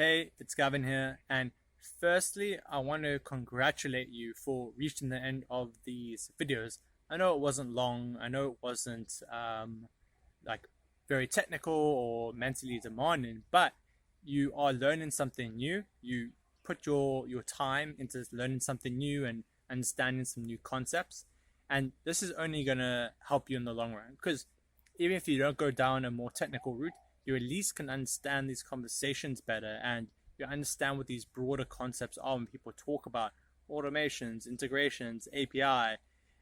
Hey, it's Gavin here, and firstly, I want to congratulate you for reaching the end of these videos. I know it wasn't long, I know it wasn't like very technical or mentally demanding, but you are learning something new. You put your time into learning something new and understanding some new concepts, and this is only gonna help you in the long run. Because even if you don't go down a more technical route, you at least can understand these conversations better, and you understand what these broader concepts are when people talk about automations, integrations, API.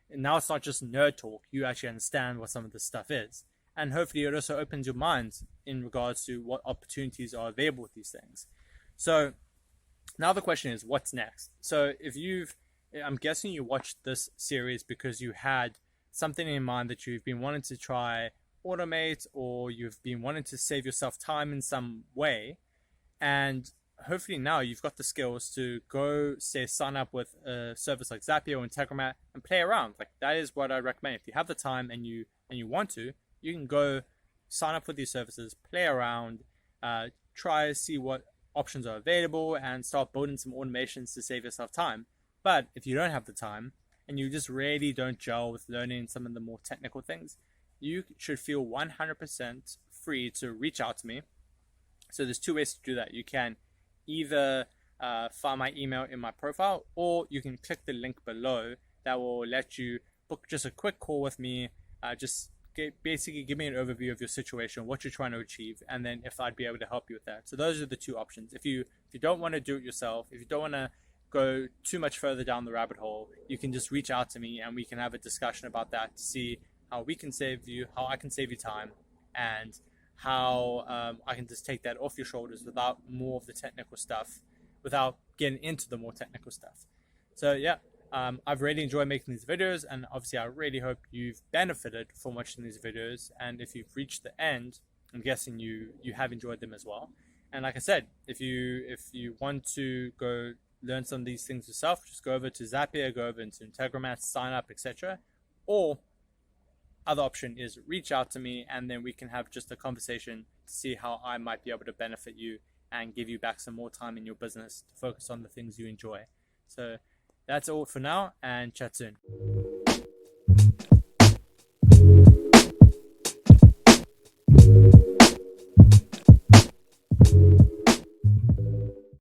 And now it's not just nerd talk, you actually understand what some of this stuff is. And hopefully it also opens your minds in regards to what opportunities are available with these things. So now the question is, what's next? So I'm guessing you watched this series because you had something in mind that you've been wanting to try automate, or you've been wanting to save yourself time in some way, and hopefully now you've got the skills to go, say, sign up with a service like Zapier or Integromat and play around. Like, that is what I recommend. If you have the time and you want to, you can go sign up with these services, play around, try to see what options are available, and start building some automations to save yourself time. But if you don't have the time and you just really don't gel with learning some of the more technical things, you should feel 100% free to reach out to me. So there's two ways to do that. You can either find my email in my profile, or you can click the link below that will let you book just a quick call with me. Basically give me an overview of your situation, what you're trying to achieve, and then if I'd be able to help you with that. So those are the two options. If you don't want to do it yourself, if you don't want to go too much further down the rabbit hole, you can just reach out to me and we can have a discussion about that to see how we can save you, how I can save you time, and how I can just take that off your shoulders without more of the technical stuff, without getting into the more technical stuff. So yeah, I've really enjoyed making these videos, and obviously I really hope you've benefited from watching these videos. And if you've reached the end, I'm guessing you have enjoyed them as well. And like I said, if you want to go learn some of these things yourself, just go over to Zapier, go over into Integromat, sign up, etc. Or other option is reach out to me, and then we can have just a conversation to see how I might be able to benefit you and give you back some more time in your business to focus on the things you enjoy. So that's all for now, and chat soon.